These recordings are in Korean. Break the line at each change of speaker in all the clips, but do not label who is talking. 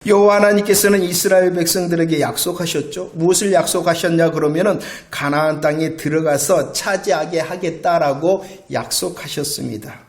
여호와 하나님께서는 이스라엘 백성들에게 약속하셨죠. 무엇을 약속하셨냐 그러면은 가나안 땅에 들어가서 차지하게 하겠다라고 약속하셨습니다.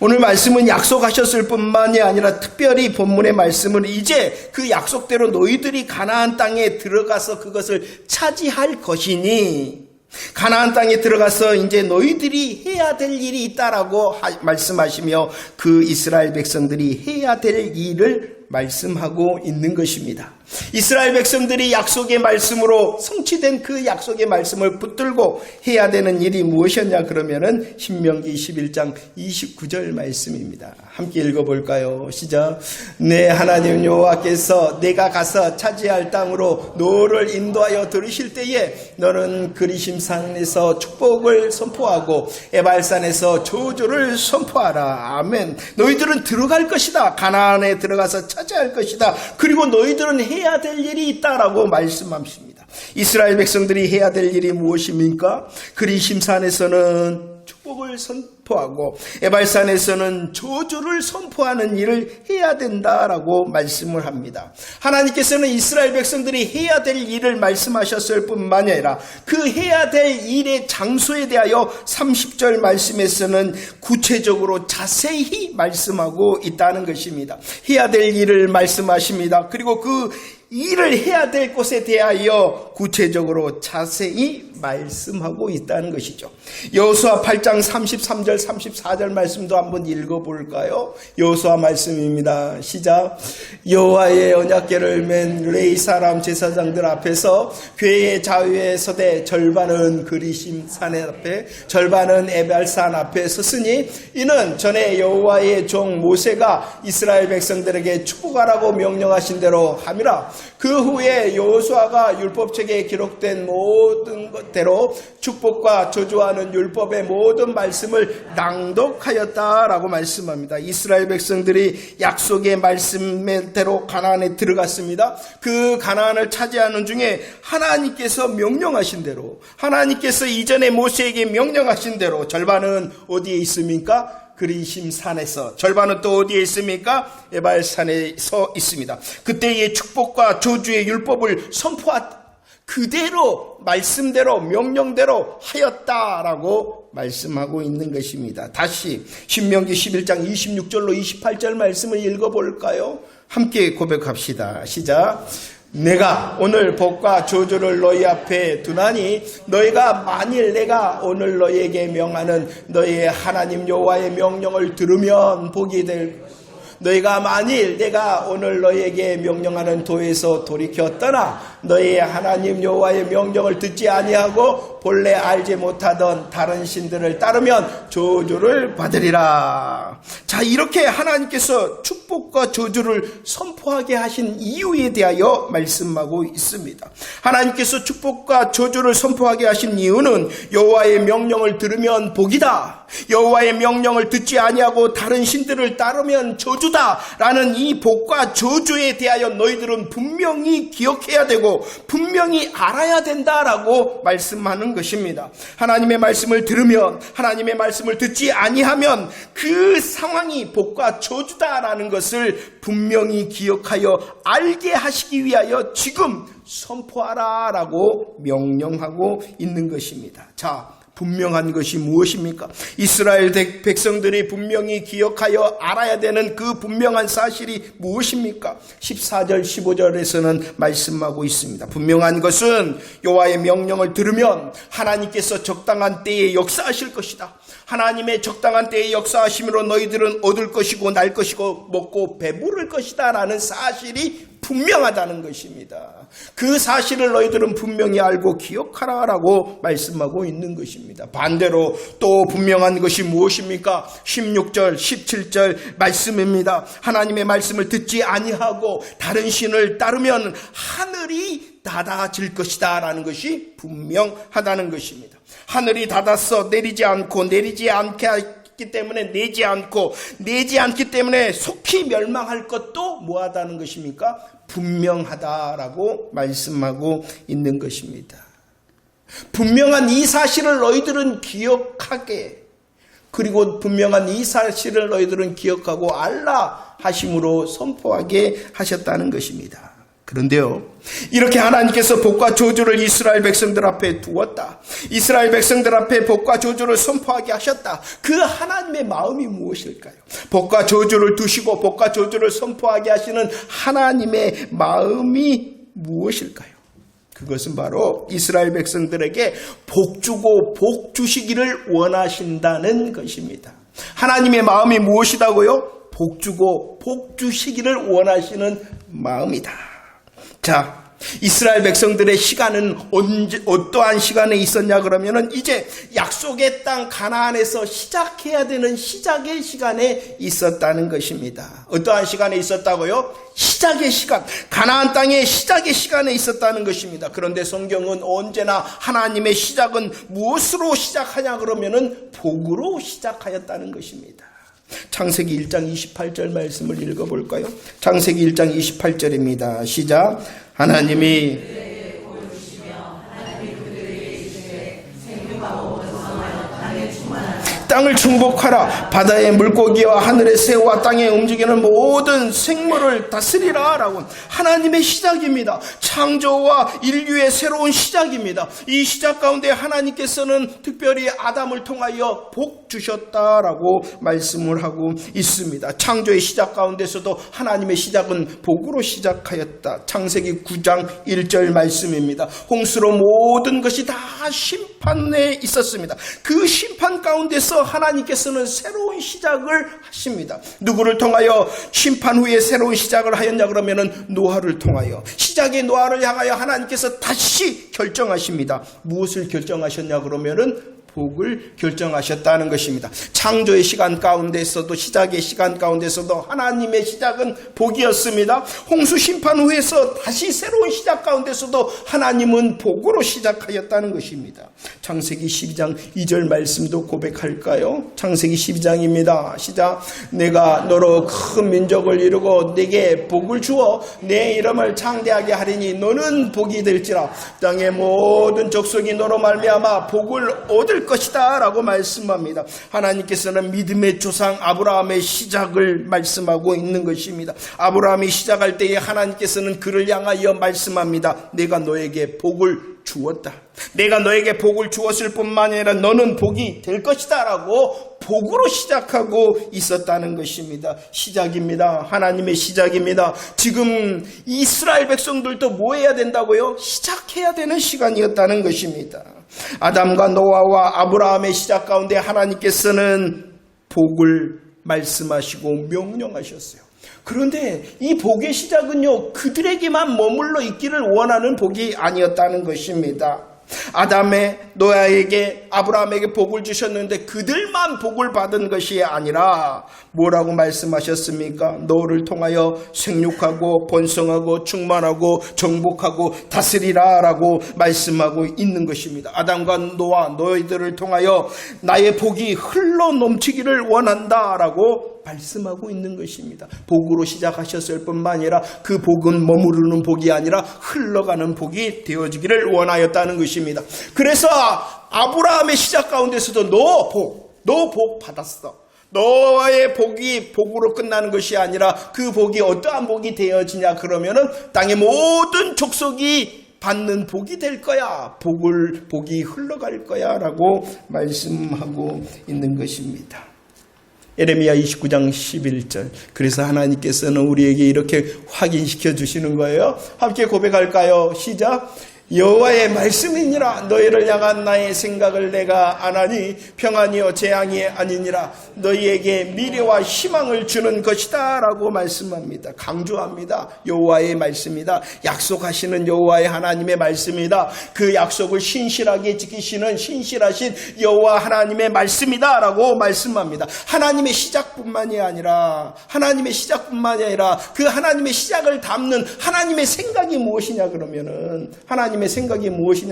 오늘 말씀은 약속하셨을 뿐만이 아니라 특별히 본문의 말씀은 이제 그 약속대로 너희들이 가나안 땅에 들어가서 그것을 차지할 것이니 가나안 땅에 들어가서 이제 너희들이 해야 될 일이 있다라고 말씀하시며 그 이스라엘 백성들이 해야 될 일을 말씀하고 있는 것입니다. 이스라엘 백성들이 약속의 말씀으로 성취된 그 약속의 말씀을 붙들고 해야 되는 일이 무엇이었냐 그러면은 신명기 11장 29절 말씀입니다. 함께 읽어볼까요? 시작. 내 하나님 여호와께서 내가 가서 차지할 땅으로 너를 인도하여 들이실 때에 너는 그리심산에서 축복을 선포하고 에발산에서 저주를 선포하라. 아멘. 너희들은 들어갈 것이다. 가나안에 들어가서 차지할 것이다. 그리고 너희들은 해야 될 일이 있다라고 말씀하십니다. 이스라엘 백성들이 해야 될 일이 무엇입니까? 그리심산에서는 축복을 선포하고 에발산에서는 저주를 선포하는 일을 해야 된다라고 말씀을 합니다. 하나님께서는 이스라엘 백성들이 해야 될 일을 말씀하셨을 뿐만 아니라 그 해야 될 일의 장소에 대하여 30절 말씀에서는 구체적으로 자세히 말씀하고 있다는 것입니다. 해야 될 일을 말씀하십니다. 그리고 그 일을 해야 될 곳에 대하여 구체적으로 자세히 말씀하고 있다는 것이죠. 여호수아 8장 33절 34절 말씀도 한번 읽어볼까요? 여호수아 말씀입니다. 시작. 여호와의 언약궤를 맨 레위 사람 제사장들 앞에서 궤의 좌우에 서되 절반은 그리심 산 앞에 절반은 에발산 앞에 섰으니 이는 전에 여호와의 종 모세가 이스라엘 백성들에게 축복하라고 명령하신 대로 함이라. 그 후에 여호수아가 율법책에 기록된 모든 것대로 축복과 저주하는 율법의 모든 말씀을 낭독하였다라고 말씀합니다. 이스라엘 백성들이 약속의 말씀대로 가나안에 들어갔습니다. 그 가나안을 차지하는 중에 하나님께서 명령하신 대로 하나님께서 이전에 모세에게 명령하신 대로 절반은 어디에 있습니까? 그리심산에서, 절반은 또 어디에 있습니까? 에발산에서 있습니다. 그때의 축복과 저주의 율법을 선포하다. 그대로 말씀대로 명령대로 하였다라고 말씀하고 있는 것입니다. 다시 신명기 11장 26절로 28절 말씀을 읽어볼까요? 함께 고백합시다. 시작. 내가 오늘 복과 저주를 너희 앞에 두나니 너희가 만일 내가 오늘 너희에게 명하는 너희의 하나님 여호와의 명령을 들으면 복이 될 것이고 너희가 만일 내가 오늘 너희에게 명령하는 도에서 돌이켜 떠나 너희의 하나님 여호와의 명령을 듣지 아니하고 본래 알지 못하던 다른 신들을 따르면 저주를 받으리라. 자, 이렇게 하나님께서 축복과 저주를 선포하게 하신 이유에 대하여 말씀하고 있습니다. 하나님께서 축복과 저주를 선포하게 하신 이유는 여호와의 명령을 들으면 복이다. 여호와의 명령을 듣지 아니하고 다른 신들을 따르면 저주다라는 이 복과 저주에 대하여 너희들은 분명히 기억해야 되고 분명히 알아야 된다라고 말씀하는 것입니다. 하나님의 말씀을 들으면 하나님의 말씀을 듣지 아니하면 그 상황이 복과 저주다라는 것을 분명히 기억하여 알게 하시기 위하여 지금 선포하라라고 명령하고 있는 것입니다. 자, 분명한 것이 무엇입니까? 이스라엘 백성들이 분명히 기억하여 알아야 되는 그 분명한 사실이 무엇입니까? 14절 15절에서는 말씀하고 있습니다. 분명한 것은 여호와의 명령을 들으면 하나님께서 적당한 때에 역사하실 것이다. 하나님의 적당한 때에 역사하심으로 너희들은 얻을 것이고 날 것이고 먹고 배부를 것이다 라는 사실이 분명하다는 것입니다. 그 사실을 너희들은 분명히 알고 기억하라라고 말씀하고 있는 것입니다. 반대로 또 분명한 것이 무엇입니까? 16절 17절 말씀입니다. 하나님의 말씀을 듣지 아니하고 다른 신을 따르면 하늘이 닫아질 것이다 라는 것이 분명하다는 것입니다. 하늘이 닫았어 내리지 않고 내리지 않게 하기 때문에 내지 않고 내지 않기 때문에 속히 멸망할 것도 뭐하다는 것입니까? 분명하다라고 말씀하고 있는 것입니다. 분명한 이 사실을 너희들은 기억하게 그리고 분명한 이 사실을 너희들은 기억하고 알라 하심으로 선포하게 하셨다는 것입니다. 그런데요, 이렇게 하나님께서 복과 저주를 이스라엘 백성들 앞에 두었다. 이스라엘 백성들 앞에 복과 저주를 선포하게 하셨다. 그 하나님의 마음이 무엇일까요? 복과 저주를 두시고 복과 저주를 선포하게 하시는 하나님의 마음이 무엇일까요? 그것은 바로 이스라엘 백성들에게 복 주고 복 주시기를 원하신다는 것입니다. 하나님의 마음이 무엇이다고요? 복 주고 복 주시기를 원하시는 마음이다. 자, 이스라엘 백성들의 시간은 어떠한 시간에 있었냐 그러면은 이제 약속의 땅 가나안에서 시작해야 되는 시작의 시간에 있었다는 것입니다. 어떠한 시간에 있었다고요? 시작의 시간, 가나안 땅의 시작의 시간에 있었다는 것입니다. 그런데 성경은 언제나 하나님의 시작은 무엇으로 시작하냐 그러면은 복으로 시작하였다는 것입니다. 창세기 1장 28절 말씀을 읽어볼까요? 창세기 1장 28절입니다. 시작. 하나님이 땅을 충복하라. 바다의 물고기와 하늘의 새와 땅에 움직이는 모든 생물을 다스리라 라고. 하나님의 시작입니다. 창조와 인류의 새로운 시작입니다. 이 시작 가운데 하나님께서는 특별히 아담을 통하여 복 주셨다라고 말씀을 하고 있습니다. 창조의 시작 가운데서도 하나님의 시작은 복으로 시작하였다. 창세기 9장 1절 말씀입니다. 홍수로 모든 것이 다 심판에 있었습니다. 그 심판 가운데서 하나님께서는 새로운 시작을 하십니다. 누구를 통하여 심판 후에 새로운 시작을 하였냐 그러면은 노아를 통하여, 시작의 노아를 향하여 하나님께서 다시 결정하십니다. 무엇을 결정하셨냐 그러면은 복을 결정하셨다는 것입니다. 창조의 시간 가운데서도, 시작의 시간 가운데서도 하나님의 시작은 복이었습니다. 홍수 심판 후에서 다시 새로운 시작 가운데서도 하나님은 복으로 시작하였다는 것입니다. 창세기 12장 2절 말씀도 고백할까요? 창세기 12장입니다. 시작. 내가 너로 큰 민족을 이루고 내게 복을 주어 내 이름을 창대하게 하리니 너는 복이 될지라. 땅의 모든 족속이 너로 말미암아 복을 얻을 것이다 라고 말씀합니다. 하나님께서는 믿음의 조상 아브라함의 시작을 말씀하고 있는 것입니다. 아브라함이 시작할 때에 하나님께서는 그를 향하여 말씀합니다. 내가 너에게 복을 주었다. 내가 너에게 복을 주었을 뿐만 아니라 너는 복이 될 것이다 라고 복으로 시작하고 있었다는 것입니다. 시작입니다. 하나님의 시작입니다. 지금 이스라엘 백성들도 뭐 해야 된다고요? 시작해야 되는 시간이었다는 것입니다. 아담과 노아와 아브라함의 시작 가운데 하나님께서는 복을 말씀하시고 명령하셨어요. 그런데 이 복의 시작은요, 그들에게만 머물러 있기를 원하는 복이 아니었다는 것입니다. 아담의 노아에게 아브라함에게 복을 주셨는데 그들만 복을 받은 것이 아니라 뭐라고 말씀하셨습니까? 너를 통하여 생육하고 번성하고 충만하고 정복하고 다스리라 라고 말씀하고 있는 것입니다. 아담과 노아 너희들을 통하여 나의 복이 흘러 넘치기를 원한다 라고 말씀하고 있는 것입니다. 복으로 시작하셨을 뿐만 아니라 그 복은 머무르는 복이 아니라 흘러가는 복이 되어지기를 원하였다는 것입니다. 그래서 아브라함의 시작 가운데서도 너 복 받았어. 너의 복이 복으로 끝나는 것이 아니라 그 복이 어떠한 복이 되어지냐 그러면은 땅의 모든 족속이 받는 복이 될 거야. 복이 흘러갈 거야 라고 말씀하고 있는 것입니다. 예레미야 29장 11절. 그래서 하나님께서는 우리에게 이렇게 확인시켜 주시는 거예요. 함께 고백할까요? 시작. 여호와의 말씀이니라. 너희를 향한 나의 생각을 내가 아나니 평안이요 재앙이 아니니라. 너희에게 미래와 희망을 주는 것이다 라고 말씀합니다. 강조합니다. 여호와의 말씀이다. 약속하시는 여호와의 하나님의 말씀이다. 그 약속을 신실하게 지키시는 신실하신 여호와 하나님의 말씀이다 라고 말씀합니다. 하나님의 시작뿐만이 아니라 그 하나님의 시작을 담는 하나님의 생각이 무엇이냐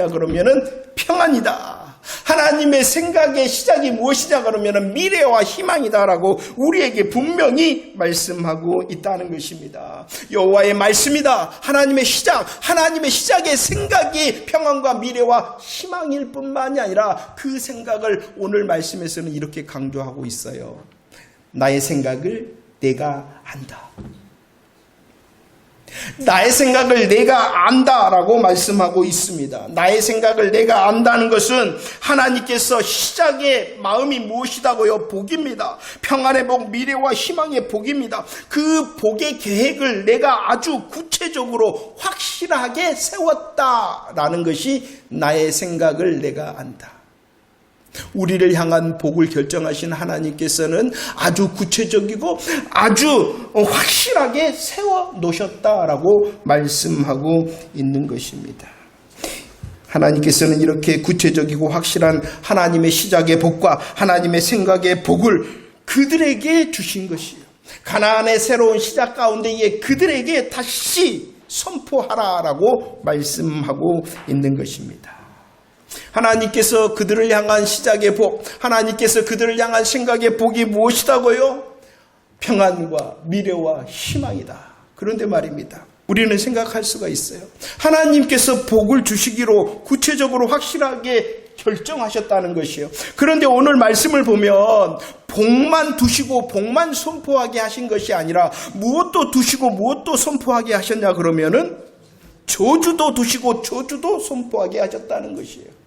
그러면은 평안이다. 하나님의 생각의 시작이 무엇이냐 그러면 미래와 희망이다라고 우리에게 분명히 말씀하고 있다는 것입니다. 여호와의 말씀이다. 하나님의 시작의 생각이 평안과 미래와 희망일 뿐만이 아니라 그 생각을 오늘 말씀에서는 이렇게 강조하고 있어요. 나의 생각을 내가 안다. 나의 생각을 내가 안다라고 말씀하고 있습니다. 나의 생각을 내가 안다는 것은 하나님께서 시작의 마음이 무엇이다고요? 복입니다. 평안의 복, 미래와 희망의 복입니다. 그 복의 계획을 내가 아주 구체적으로 확실하게 세웠다라는 것이 나의 생각을 내가 안다. 우리를 향한 복을 결정하신 하나님께서는 아주 구체적이고 아주 확실하게 세워놓으셨다라고 말씀하고 있는 것입니다. 하나님께서는 이렇게 구체적이고 확실한 하나님의 시작의 복과 하나님의 생각의 복을 그들에게 주신 것이에요. 가나안의 새로운 시작 가운데에 그들에게 다시 선포하라라고 말씀하고 있는 것입니다. 하나님께서 그들을 향한 시작의 복, 하나님께서 그들을 향한 생각의 복이 무엇이다고요? 평안과 미래와 희망이다. 그런데 말입니다. 우리는 생각할 수가 있어요. 하나님께서 복을 주시기로 구체적으로 확실하게 결정하셨다는 것이에요. 그런데 오늘 말씀을 보면 복만 두시고 복만 선포하게 하신 것이 아니라 무엇도 두시고 무엇도 선포하게 하셨냐 그러면은 저주도 두시고 저주도 선포하게 하셨다는 것이에요.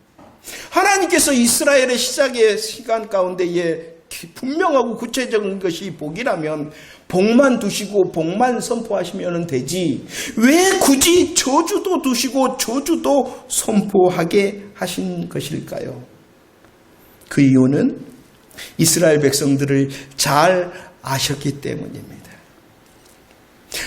하나님께서 이스라엘의 시작의 시간 가운데에 분명하고 구체적인 것이 복이라면 복만 두시고 복만 선포하시면 되지 왜 굳이 저주도 두시고 저주도 선포하게 하신 것일까요? 그 이유는 이스라엘 백성들을 잘 아셨기 때문입니다.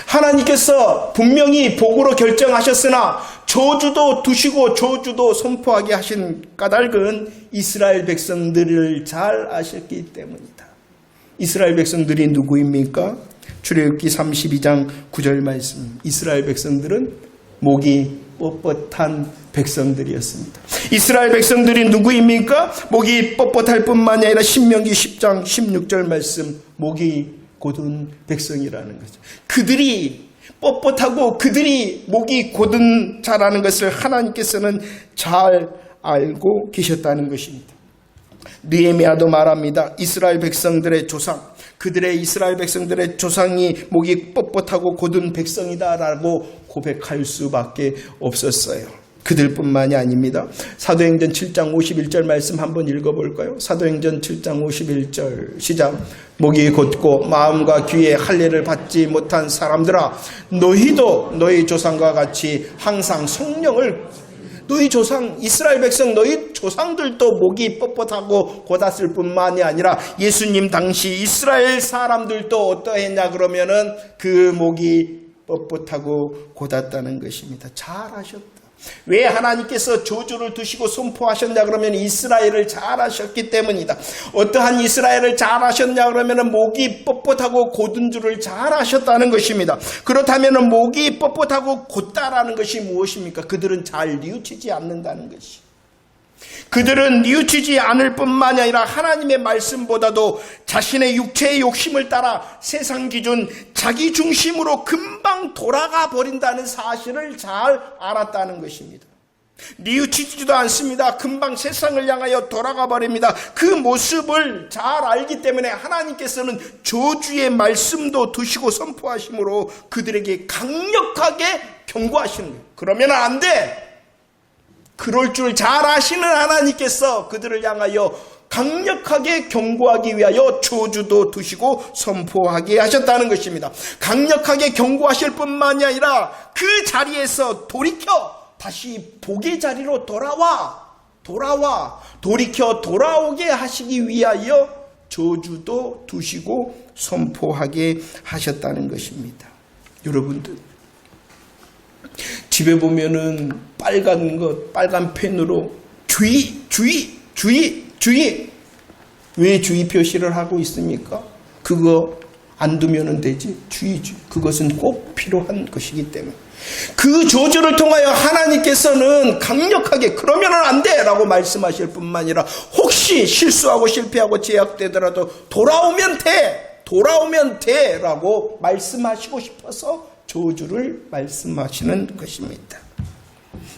하나님께서 분명히 복으로 결정하셨으나 저주도 두시고 저주도 선포하게 하신 까닭은 이스라엘 백성들을 잘 아셨기 때문이다. 이스라엘 백성들이 누구입니까? 출애굽기 32장 9절 말씀. 이스라엘 백성들은 목이 뻣뻣한 백성들이었습니다. 이스라엘 백성들이 누구입니까? 목이 뻣뻣할 뿐만이 아니라 신명기 10장 16절 말씀. 목이 곧은 백성이라는 거죠. 그들이 뻣뻣하고 그들이 목이 곧은 자라는 것을 하나님께서는 잘 알고 계셨다는 것입니다. 느헤미야도 말합니다. 이스라엘 백성들의 조상, 이스라엘 백성들의 조상이 목이 뻣뻣하고 곧은 백성이다라고 고백할 수밖에 없었어요. 그들뿐만이 아닙니다. 사도행전 7장 51절 말씀 한번 읽어볼까요? 사도행전 7장 51절 시작. 목이 곧고 마음과 귀에 할례를 받지 못한 사람들아 너희도 너희 조상과 같이 항상 성령을 너희 조상 이스라엘 백성 너희 조상들도 목이 뻣뻣하고 곧았을 뿐만이 아니라 예수님 당시 이스라엘 사람들도 어떠했냐 그러면은 그 목이 뻣뻣하고 곧았다는 것입니다. 잘 아셨다. 왜 하나님께서 저주를 두시고 선포하셨냐 그러면 이스라엘을 잘 아셨기 때문이다. 어떠한 이스라엘을 잘 아셨냐 그러면 목이 뻣뻣하고 곧은 줄을 잘 아셨다는 것입니다. 그렇다면 목이 뻣뻣하고 곧다라는 것이 무엇입니까? 그들은 잘 뉘우치지 않는다는 것이. 그들은 뉘우치지 않을 뿐만이 아니라 하나님의 말씀보다도 자신의 육체의 욕심을 따라 세상 기준 자기 중심으로 금방 돌아가 버린다는 사실을 잘 알았다는 것입니다. 뉘우치지도 않습니다. 금방 세상을 향하여 돌아가 버립니다. 그 모습을 잘 알기 때문에 하나님께서는 저주의 말씀도 두시고 선포하심으로 그들에게 강력하게 경고하시는 거예요. 그러면 안 돼. 그럴 줄 잘 아시는 하나님께서 그들을 향하여 강력하게 경고하기 위하여 저주도 두시고 선포하게 하셨다는 것입니다. 강력하게 경고하실 뿐만이 아니라 그 자리에서 돌이켜 다시 복의 자리로 돌이켜 돌아오게 하시기 위하여 저주도 두시고 선포하게 하셨다는 것입니다. 여러분들 집에 보면은 빨간 펜으로 주의 왜 주의 표시를 하고 있습니까? 그거 안 두면 되지. 주의주. 그것은 꼭 필요한 것이기 때문에. 그 저주를 통하여 하나님께서는 강력하게 그러면 안 돼 라고 말씀하실 뿐만 아니라 혹시 실수하고 실패하고 제약되더라도 돌아오면 돼 라고 말씀하시고 싶어서 저주를 말씀하시는 것입니다.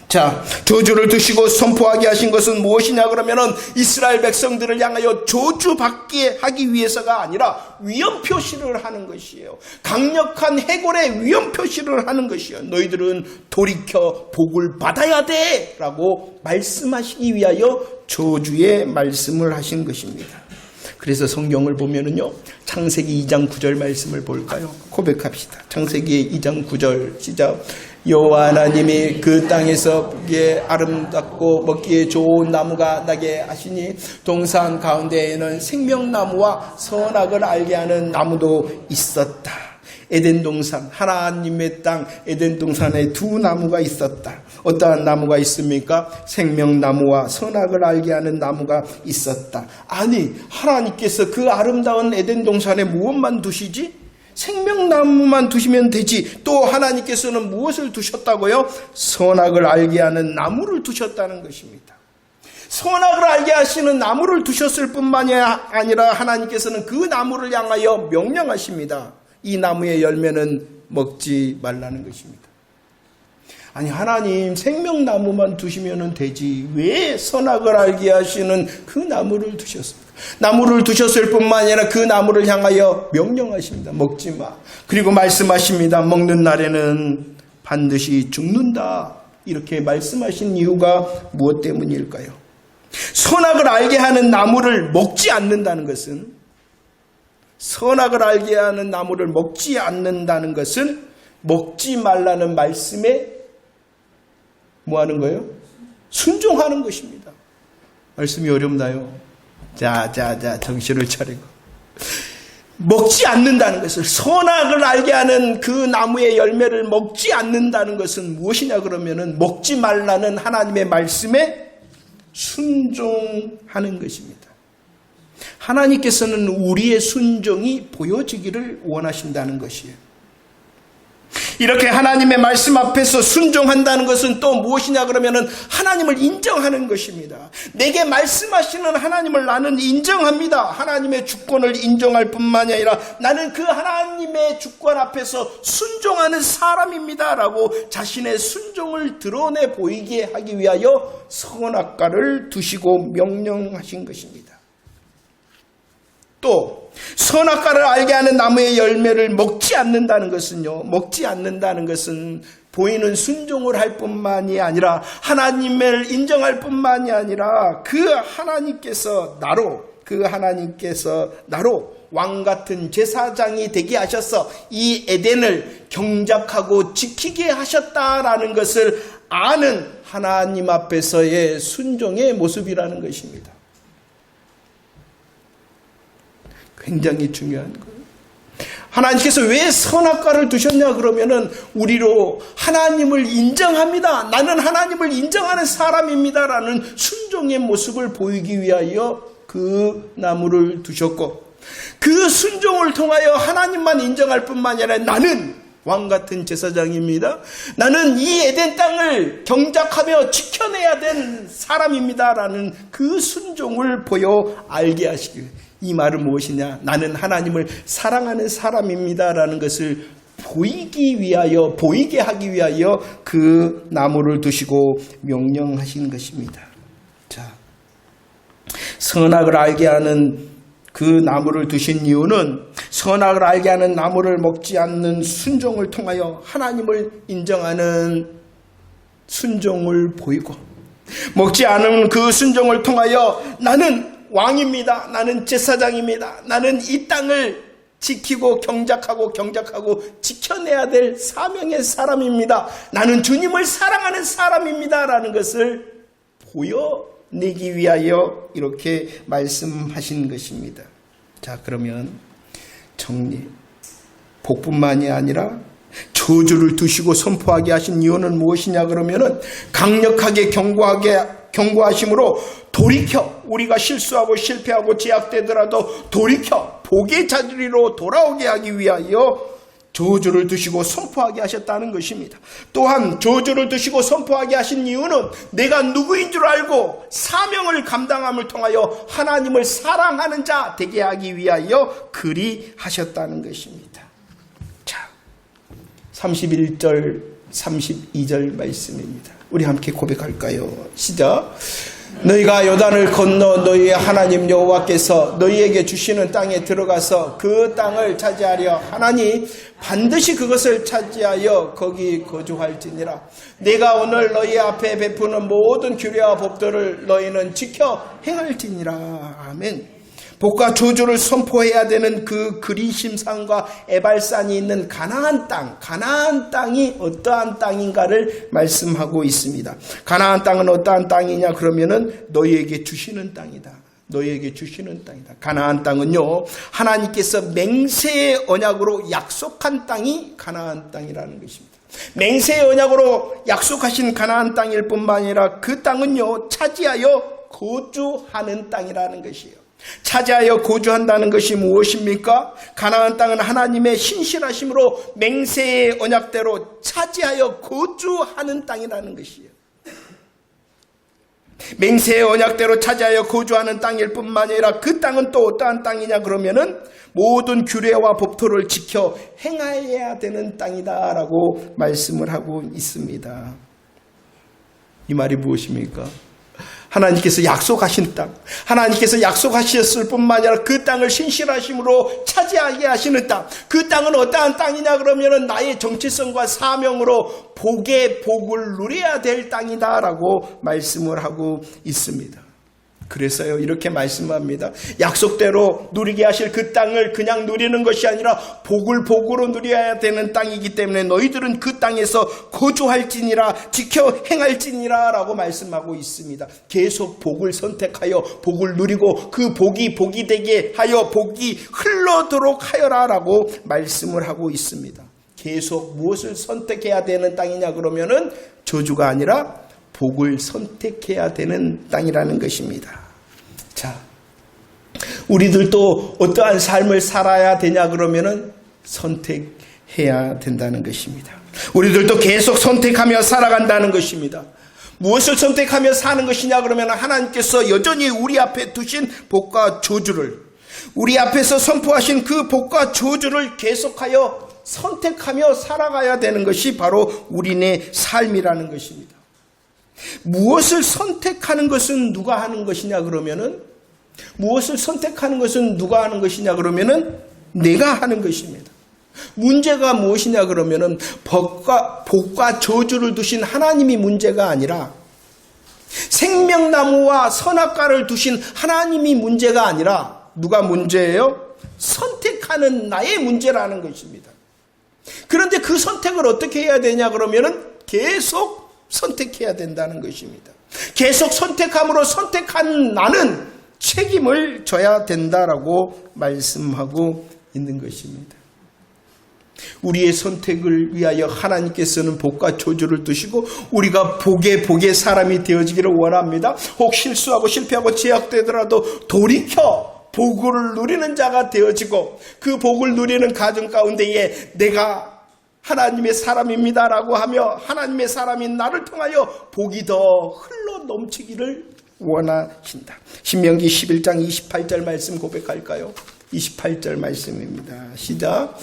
자, 저주를 드시고 선포하게 하신 것은 무엇이냐 그러면은 이스라엘 백성들을 향하여 저주받게 하기 위해서가 아니라 위험 표시를 하는 것이에요. 강력한 해골의 위험 표시를 하는 것이에요. 너희들은 돌이켜 복을 받아야 돼 라고 말씀하시기 위하여 저주의 말씀을 하신 것입니다. 그래서 성경을 보면은요, 창세기 2장 9절 말씀을 볼까요? 고백합시다. 창세기 2장 9절 시작. 여호와 하나님이 그 땅에서 보기에 아름답고 먹기에 좋은 나무가 나게 하시니 동산 가운데에는 생명나무와 선악을 알게 하는 나무도 있었다. 에덴 동산, 하나님의 땅 에덴 동산에 두 나무가 있었다. 어떠한 나무가 있습니까? 생명나무와 선악을 알게 하는 나무가 있었다. 아니, 하나님께서 그 아름다운 에덴 동산에 무엇만 두시지? 생명나무만 두시면 되지. 또 하나님께서는 무엇을 두셨다고요? 선악을 알게 하는 나무를 두셨다는 것입니다. 선악을 알게 하시는 나무를 두셨을 뿐만이 아니라 하나님께서는 그 나무를 향하여 명령하십니다. 이 나무의 열매는 먹지 말라는 것입니다. 아니, 하나님 생명나무만 두시면 되지 왜 선악을 알게 하시는 그 나무를 두셨습니까? 나무를 두셨을 뿐만 아니라 그 나무를 향하여 명령하십니다. 먹지 마. 그리고 말씀하십니다. 먹는 날에는 반드시 죽는다. 이렇게 말씀하신 이유가 무엇 때문일까요? 선악을 알게 하는 나무를 먹지 않는다는 것은, 선악을 알게 하는 나무를 먹지 않는다는 것은 먹지 말라는 말씀에 뭐 하는 거예요? 순종하는 것입니다. 말씀이 어렵나요? 자, 정신을 차리고. 먹지 않는다는 것을, 선악을 알게 하는 그 나무의 열매를 먹지 않는다는 것은 무엇이냐 그러면은 먹지 말라는 하나님의 말씀에 순종하는 것입니다. 하나님께서는 우리의 순종이 보여지기를 원하신다는 것이에요. 이렇게 하나님의 말씀 앞에서 순종한다는 것은 또 무엇이냐 그러면은 하나님을 인정하는 것입니다. 내게 말씀하시는 하나님을 나는 인정합니다. 하나님의 주권을 인정할 뿐만이 아니라 나는 그 하나님의 주권 앞에서 순종하는 사람입니다 라고 자신의 순종을 드러내 보이게 하기 위하여 선악과를 두시고 명령하신 것입니다. 또 선악과를 알게 하는 나무의 열매를 먹지 않는다는 것은요, 먹지 않는다는 것은 보이는 순종을 할 뿐만이 아니라 하나님을 인정할 뿐만이 아니라 그 하나님께서 나로 왕 같은 제사장이 되게 하셔서 이 에덴을 경작하고 지키게 하셨다라는 것을 아는 하나님 앞에서의 순종의 모습이라는 것입니다. 굉장히 중요한 거예요. 하나님께서 왜 선악과를 두셨냐 그러면은 우리로 하나님을 인정합니다. 나는 하나님을 인정하는 사람입니다라는 순종의 모습을 보이기 위하여 그 나무를 두셨고, 그 순종을 통하여 하나님만 인정할 뿐만 아니라 나는 왕 같은 제사장입니다. 나는 이 에덴 땅을 경작하며 지켜내야 된 사람입니다라는 그 순종을 보여 알게 하시기 위해. 이 말은 무엇이냐? 나는 하나님을 사랑하는 사람입니다라는 것을 보이게 하기 위하여 그 나무를 두시고 명령하신 것입니다. 자, 선악을 알게 하는 그 나무를 두신 이유는 선악을 알게 하는 나무를 먹지 않는 순종을 통하여 하나님을 인정하는 순종을 보이고, 먹지 않은 그 순종을 통하여 나는 왕입니다. 나는 제사장입니다. 나는 이 땅을 지키고 경작하고 지켜내야 될 사명의 사람입니다. 나는 주님을 사랑하는 사람입니다 라는 것을 보여내기 위하여 이렇게 말씀하신 것입니다. 자, 그러면 정리. 복뿐만이 아니라 저주를 두시고 선포하게 하신 이유는 무엇이냐 그러면은 강력하게 경고하심으로 돌이켜 우리가 실수하고 실패하고 제약되더라도 돌이켜 복의 자리로 돌아오게 하기 위하여 저주를 드시고 선포하게 하셨다는 것입니다. 또한 저주를 드시고 선포하게 하신 이유는 내가 누구인 줄 알고 사명을 감당함을 통하여 하나님을 사랑하는 자 되게 하기 위하여 그리 하셨다는 것입니다. 자, 31절 32절 말씀입니다. 우리 함께 고백할까요? 시작. 너희가 요단을 건너 너희의 하나님 여호와께서 너희에게 주시는 땅에 들어가서 그 땅을 차지하려 하나니 반드시 그것을 차지하여 거기 거주할지니라. 내가 오늘 너희 앞에 베푸는 모든 규례와 법도를 너희는 지켜 행할지니라. 아멘. 복과 저주를 선포해야 되는 그 그리심산과 에발산이 있는 가나안 땅이 어떠한 땅인가를 말씀하고 있습니다. 가나안 땅은 어떠한 땅이냐 그러면은 너희에게 주시는 땅이다. 너희에게 주시는 땅이다. 가나안 땅은요, 하나님께서 맹세의 언약으로 약속한 땅이 가나안 땅이라는 것입니다. 맹세의 언약으로 약속하신 가나안 땅일 뿐만 아니라 그 땅은요, 차지하여 거주하는 땅이라는 것이에요. 차지하여 거주한다는 것이 무엇입니까? 가나안 땅은 하나님의 신실하심으로 맹세의 언약대로 차지하여 거주하는 땅이라는 것이에요. 맹세의 언약대로 차지하여 거주하는 땅일 뿐만 아니라 그 땅은 또 어떠한 땅이냐 그러면은 모든 규례와 법도를 지켜 행하여야 되는 땅이다라고 말씀을 하고 있습니다. 이 말이 무엇입니까? 하나님께서 약속하신 땅, 하나님께서 약속하셨을 뿐만 아니라 그 땅을 신실하심으로 차지하게 하시는 땅, 그 땅은 어떠한 땅이냐 그러면 나의 정체성과 사명으로 복의 복을 누려야 될 땅이다라고 말씀을 하고 있습니다. 그래서요, 이렇게 말씀합니다. 약속대로 누리게 하실 그 땅을 그냥 누리는 것이 아니라 복을 복으로 누려야 되는 땅이기 때문에 너희들은 그 땅에서 거주할지니라, 지켜 행할지니라 라고 말씀하고 있습니다. 계속 복을 선택하여 복을 누리고 그 복이 복이 되게 하여 복이 흘러도록 하여라 라고 말씀을 하고 있습니다. 계속 무엇을 선택해야 되는 땅이냐 그러면은 저주가 아니라 복을 선택해야 되는 땅이라는 것입니다. 자, 우리들도 어떠한 삶을 살아야 되냐 그러면은 선택해야 된다는 것입니다. 우리들도 계속 선택하며 살아간다는 것입니다. 무엇을 선택하며 사는 것이냐 그러면 하나님께서 여전히 우리 앞에 두신 복과 저주를, 우리 앞에서 선포하신 그 복과 저주를 계속하여 선택하며 살아가야 되는 것이 바로 우리네 삶이라는 것입니다. 무엇을 선택하는 것은 누가 하는 것이냐 그러면은, 무엇을 선택하는 것은 누가 하는 것이냐 그러면은 내가 하는 것입니다. 문제가 무엇이냐 그러면은 복과 저주를 두신 하나님이 문제가 아니라, 생명나무와 선악과를 두신 하나님이 문제가 아니라 누가 문제예요? 선택하는 나의 문제라는 것입니다. 그런데 그 선택을 어떻게 해야 되냐 그러면은 계속 선택해야 된다는 것입니다. 계속 선택함으로 선택한 나는 책임을 져야 된다라고 말씀하고 있는 것입니다. 우리의 선택을 위하여 하나님께서는 복과 저주를 두시고 우리가 복의 사람이 되어지기를 원합니다. 혹 실수하고 실패하고 제약되더라도 돌이켜 복을 누리는 자가 되어지고 그 복을 누리는 가정 가운데에 내가 하나님의 사람입니다라고 하며 하나님의 사람인 나를 통하여 복이 더 흘러 넘치기를 원하신다. 신명기 11장 28절 말씀 고백할까요? 28절 말씀입니다. 시작.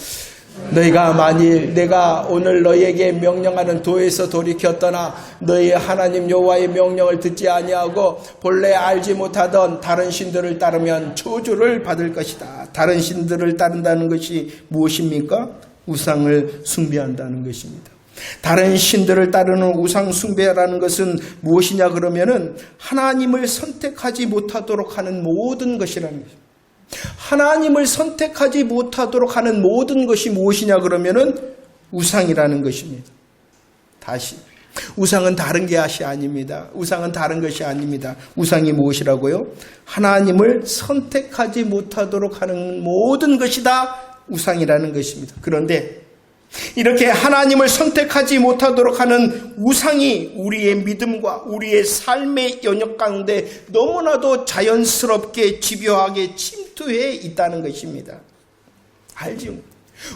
너희가 만일 내가 오늘 너희에게 명령하는 도에서 돌이켜 떠나 너희 하나님 여호와의 명령을 듣지 아니하고 본래 알지 못하던 다른 신들을 따르면 저주를 받을 것이다. 다른 신들을 따른다는 것이 무엇입니까? 우상을 숭배한다는 것입니다. 다른 신들을 따르는 우상 숭배라는 것은 무엇이냐 그러면은 하나님을 선택하지 못하도록 하는 모든 것이라는 것입니다. 하나님을 선택하지 못하도록 하는 모든 것이 무엇이냐 그러면은 우상이라는 것입니다. 다시, 우상은 다른 것이 아닙니다. 우상은 다른 것이 아닙니다. 우상이 무엇이라고요? 하나님을 선택하지 못하도록 하는 모든 것이 다 우상이라는 것입니다. 그런데 이렇게 하나님을 선택하지 못하도록 하는 우상이 우리의 믿음과 우리의 삶의 영역 가운데 너무나도 자연스럽게 집요하게 침투해 있다는 것입니다. 알지요?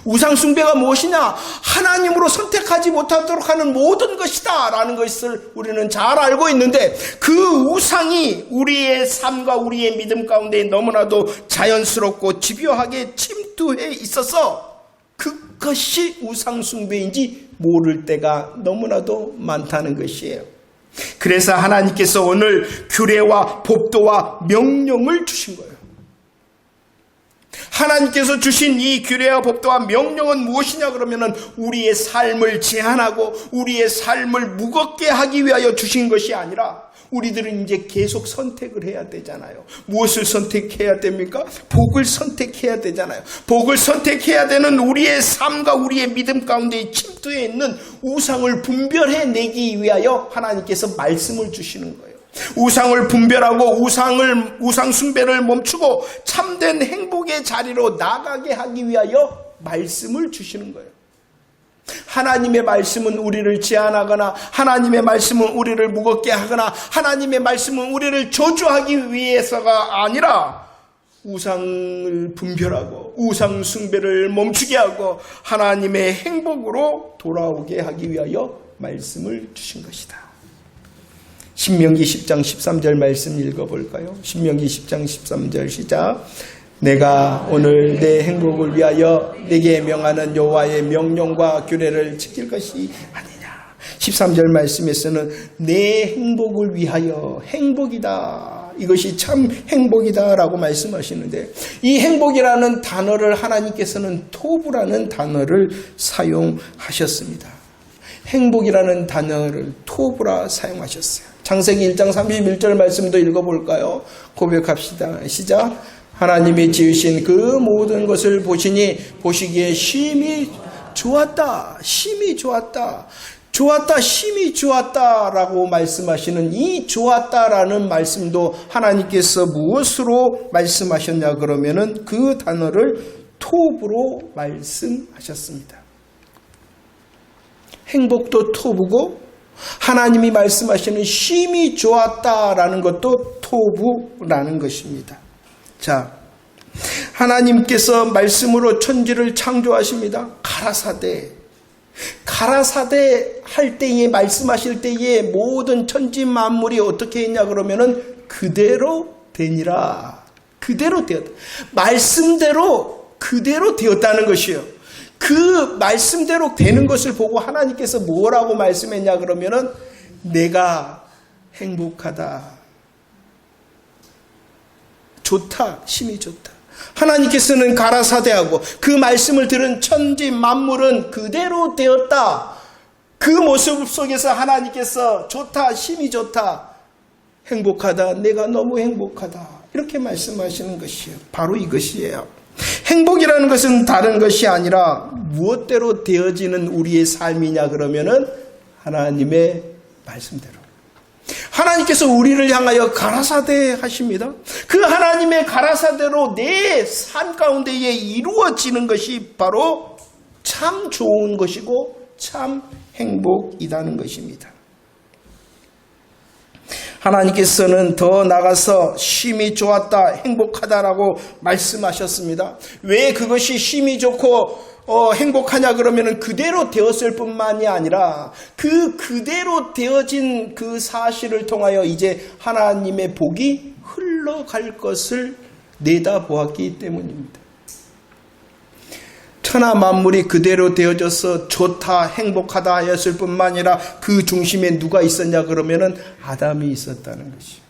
우상 숭배가 무엇이냐? 하나님으로 선택하지 못하도록 하는 모든 것이다 라는 것을 우리는 잘 알고 있는데, 그 우상이 우리의 삶과 우리의 믿음 가운데 너무나도 자연스럽고 집요하게 침투해 있어서 그것이 우상 숭배인지 모를 때가 너무나도 많다는 것이에요. 그래서 하나님께서 오늘 규례와 법도와 명령을 주신 거예요. 하나님께서 주신 이 규례와 법도와 명령은 무엇이냐 그러면은 우리의 삶을 제한하고 우리의 삶을 무겁게 하기 위하여 주신 것이 아니라, 우리들은 이제 계속 선택을 해야 되잖아요. 무엇을 선택해야 됩니까? 복을 선택해야 되잖아요. 복을 선택해야 되는 우리의 삶과 우리의 믿음 가운데 침투해 있는 우상을 분별해내기 위하여 하나님께서 말씀을 주시는 거예요. 우상을 분별하고 우상 숭배를 멈추고 참된 행복의 자리로 나가게 하기 위하여 말씀을 주시는 거예요. 하나님의 말씀은 우리를 제한하거나, 하나님의 말씀은 우리를 무겁게 하거나, 하나님의 말씀은 우리를 저주하기 위해서가 아니라 우상을 분별하고 우상 숭배를 멈추게 하고 하나님의 행복으로 돌아오게 하기 위하여 말씀을 주신 것이다. 신명기 10장 13절 말씀 읽어볼까요? 신명기 10장 13절 시작. 내가 오늘 내 행복을 위하여 내게 명하는 여호와의 명령과 규례를 지킬 것이 아니냐. 13절 말씀에서는 내 행복을 위하여, 행복이다, 이것이 참 행복이다 라고 말씀하시는데, 이 행복이라는 단어를 하나님께서는 토부라는 단어를 사용하셨습니다. 행복이라는 단어를 토부라 사용하셨어요. 창세기 1장 31절 말씀도 읽어볼까요? 고백합시다. 시작. 하나님이 지으신 그 모든 것을 보시니 보시기에 심히 좋았다. 심히 좋았다. 좋았다. 심히 좋았다 라고 말씀하시는 이 좋았다라는 말씀도 하나님께서 무엇으로 말씀하셨냐 그러면은 그 단어를 톱으로 말씀하셨습니다. 행복도 톱이고 하나님이 말씀하시는 심히 좋았다라는 것도 토부라는 것입니다. 자, 하나님께서 말씀으로 천지를 창조하십니다. 가라사대 할 때에, 말씀하실 때에 모든 천지 만물이 어떻게 했냐 그러면은 그대로 되니라. 그대로 되었다. 말씀대로 그대로 되었다는 것이에요. 그 말씀대로 되는 것을 보고 하나님께서 뭐라고 말씀했냐 그러면은 내가 행복하다. 좋다. 심히 좋다. 하나님께서는 가라사대하고 그 말씀을 들은 천지 만물은 그대로 되었다. 그 모습 속에서 하나님께서 좋다. 심히 좋다. 행복하다. 내가 너무 행복하다. 이렇게 말씀하시는 것이에요. 바로 이것이에요. 행복이라는 것은 다른 것이 아니라 무엇대로 되어지는 우리의 삶이냐 그러면은 하나님의 말씀대로. 하나님께서 우리를 향하여 가라사대 하십니다. 그 하나님의 가라사대로 내 삶 가운데에 이루어지는 것이 바로 참 좋은 것이고 참 행복이라는 것입니다. 하나님께서는 더 나가서 심히 좋았다, 행복하다라고 말씀하셨습니다. 왜 그것이 심히 좋고 행복하냐 그러면은 그대로 되었을 뿐만이 아니라 그대로 되어진 그 사실을 통하여 이제 하나님의 복이 흘러갈 것을 내다보았기 때문입니다. 천하 만물이 그대로 되어져서 좋다, 행복하다 하였을 뿐만 아니라 그 중심에 누가 있었냐 그러면은 아담이 있었다는 것이에요.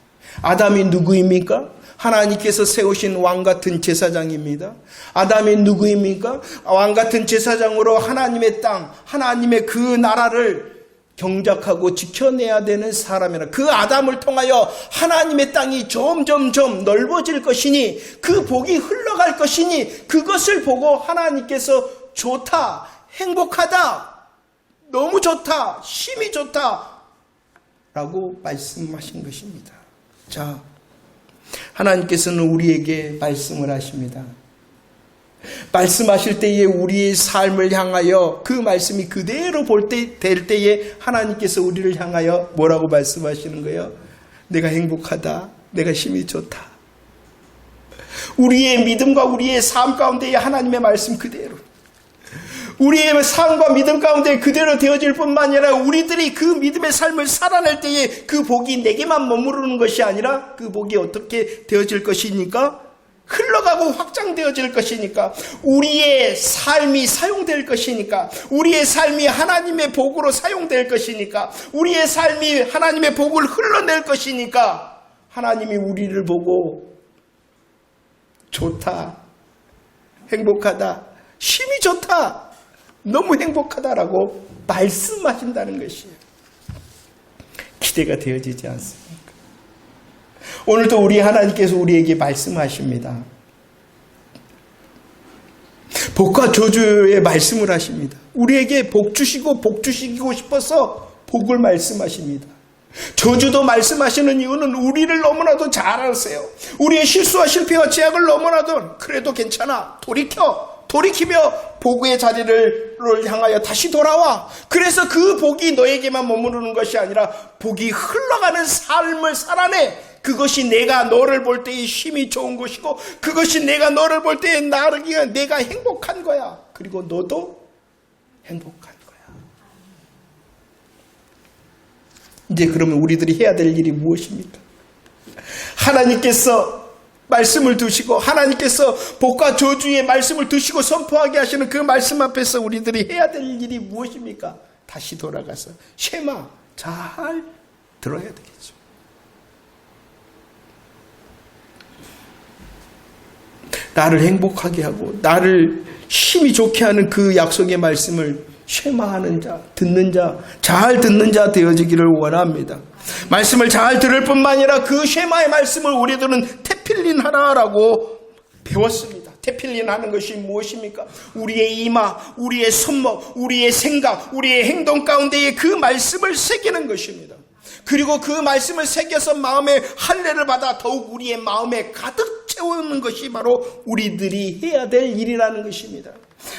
아담이 누구입니까? 하나님께서 세우신 왕같은 제사장입니다. 아담이 누구입니까? 왕같은 제사장으로 하나님의 땅, 하나님의 그 나라를 경작하고 지켜내야 되는 사람이라. 그 아담을 통하여 하나님의 땅이 점점점 넓어질 것이니 그 복이 흘러갈 것이니 그것을 보고 하나님께서 좋다, 행복하다, 너무 좋다, 심히 좋다 라고 말씀하신 것입니다. 자, 하나님께서는 우리에게 말씀을 하십니다. 말씀하실 때에 우리의 삶을 향하여 그 말씀이 그대로 될 때에 하나님께서 우리를 향하여 뭐라고 말씀하시는 거예요? 내가 행복하다. 내가 힘이 좋다. 우리의 믿음과 우리의 삶 가운데에 하나님의 말씀 그대로, 우리의 삶과 믿음 가운데 그대로 되어질 뿐만 아니라 우리들이 그 믿음의 삶을 살아낼 때에 그 복이 내게만 머무르는 것이 아니라 그 복이 어떻게 되어질 것이니까? 흘러가고 확장되어질 것이니까, 우리의 삶이 사용될 것이니까, 우리의 삶이 하나님의 복으로 사용될 것이니까, 우리의 삶이 하나님의 복을 흘러낼 것이니까 하나님이 우리를 보고 좋다, 행복하다, 힘이 좋다, 너무 행복하다라고 말씀하신다는 것이에요. 기대가 되어지지 않습니까? 오늘도 우리 하나님께서 우리에게 말씀하십니다. 복과 저주의 말씀을 하십니다. 우리에게 복 주시고 복 주시고 싶어서 복을 말씀하십니다. 저주도 말씀하시는 이유는 우리를 너무나도 잘 아세요. 우리의 실수와 실패와 죄악을 너무나도 그래도 괜찮아, 돌이키며 복의 자리를 향하여 다시 돌아와. 그래서 그 복이 너에게만 머무르는 것이 아니라 복이 흘러가는 삶을 살아내. 그것이 내가 너를 볼 때의 힘이 좋은 것이고, 그것이 내가 너를 볼 때의 내가 행복한 거야. 그리고 너도 행복한 거야. 이제 그러면 우리들이 해야 될 일이 무엇입니까? 하나님께서 말씀을 두시고, 하나님께서 복과 저주의 말씀을 두시고 선포하게 하시는 그 말씀 앞에서 우리들이 해야 될 일이 무엇입니까? 다시 돌아가서 쉐마 잘 들어야 되겠죠. 나를 행복하게 하고 나를 힘이 좋게 하는 그 약속의 말씀을 쉐마하는 자, 듣는 자, 잘 듣는 자 되어지기를 원합니다. 말씀을 잘 들을 뿐만 아니라 그 쉐마의 말씀을 우리들은 테필린 하라라고 배웠습니다. 테필린 하는 것이 무엇입니까? 우리의 이마, 우리의 손목, 우리의 생각, 우리의 행동 가운데에 그 말씀을 새기는 것입니다. 그리고 그 말씀을 새겨서 마음의 할례를 받아 더욱 우리의 마음에 가득 채우는 것이 바로 우리들이 해야 될 일이라는 것입니다.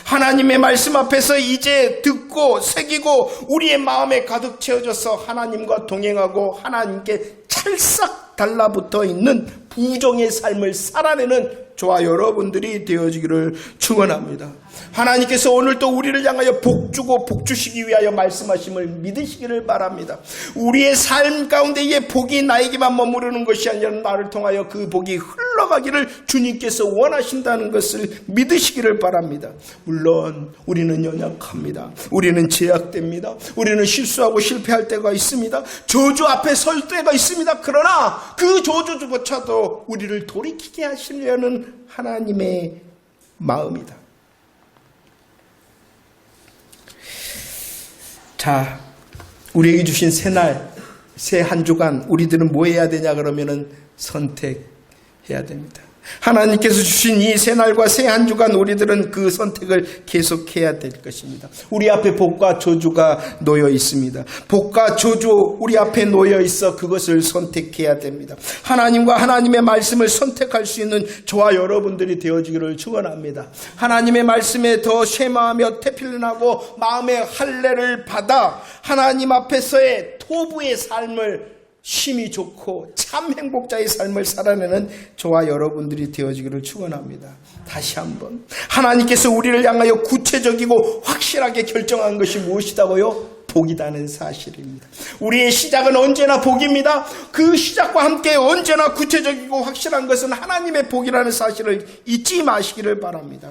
하나님의 말씀 앞에서 이제 듣고 새기고 우리의 마음에 가득 채워져서 하나님과 동행하고 하나님께 찰싹 달라붙어 있는 부정의 삶을 살아내는 저와 여러분들이 되어지기를 축원합니다. 하나님께서 오늘 또 우리를 향하여 복 주고 복 주시기 위하여 말씀하심을 믿으시기를 바랍니다. 우리의 삶 가운데의 복이 나에게만 머무르는 것이 아니라 나를 통하여 그 복이 흘러가기를 주님께서 원하신다는 것을 믿으시기를 바랍니다. 물론 우리는 연약합니다. 우리는 제약됩니다. 우리는 실수하고 실패할 때가 있습니다. 저주 앞에 설 때가 있습니다. 그러나 그 저주조차도 우리를 돌이키게 하시려는 하나님의 마음이다. 자, 우리에게 주신 새날, 새 한 주간 우리들은 뭐 해야 되냐 그러면은 선택해야 됩니다. 하나님께서 주신 이 새날과 새 한 주간 우리들은 그 선택을 계속해야 될 것입니다. 우리 앞에 복과 저주가 놓여 있습니다. 복과 저주 우리 앞에 놓여 있어 그것을 선택해야 됩니다. 하나님과 하나님의 말씀을 선택할 수 있는 저와 여러분들이 되어지기를 축원합니다. 하나님의 말씀에 더 쉐마하며 테필린하고 마음의 할례를 받아 하나님 앞에서의 토부의 삶을 힘이 좋고 참 행복자의 삶을 살아내는 저와 여러분들이 되어지기를 축원합니다. 다시 한번 하나님께서 우리를 향하여 구체적이고 확실하게 결정한 것이 무엇이다고요? 복이라는 사실입니다. 우리의 시작은 언제나 복입니다. 그 시작과 함께 언제나 구체적이고 확실한 것은 하나님의 복이라는 사실을 잊지 마시기를 바랍니다.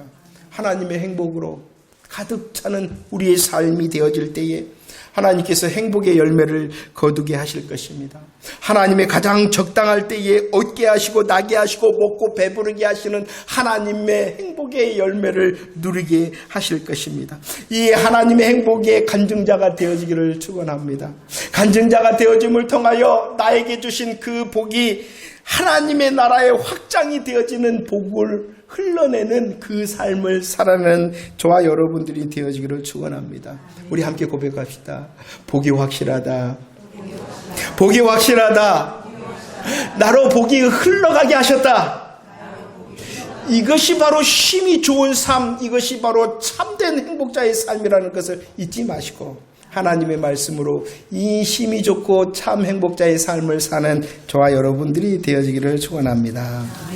하나님의 행복으로 가득 차는 우리의 삶이 되어질 때에 하나님께서 행복의 열매를 거두게 하실 것입니다. 하나님의 가장 적당할 때에 얻게 하시고 나게 하시고 먹고 배부르게 하시는 하나님의 행복의 열매를 누리게 하실 것입니다. 이 하나님의 행복의 간증자가 되어지기를 축원합니다. 간증자가 되어짐을 통하여 나에게 주신 그 복이 하나님의 나라의 확장이 되어지는 복을 흘러내는 그 삶을 살아내는 저와 여러분들이 되어지기를 축원합니다. 우리 함께 고백합시다. 복이 확실하다. 복이 확실하다. 나로 복이 흘러가게 하셨다. 이것이 바로 쉼이 좋은 삶, 이것이 바로 참된 행복자의 삶이라는 것을 잊지 마시고 하나님의 말씀으로 이 쉼이 좋고 참 행복자의 삶을 사는 저와 여러분들이 되어지기를 축원합니다.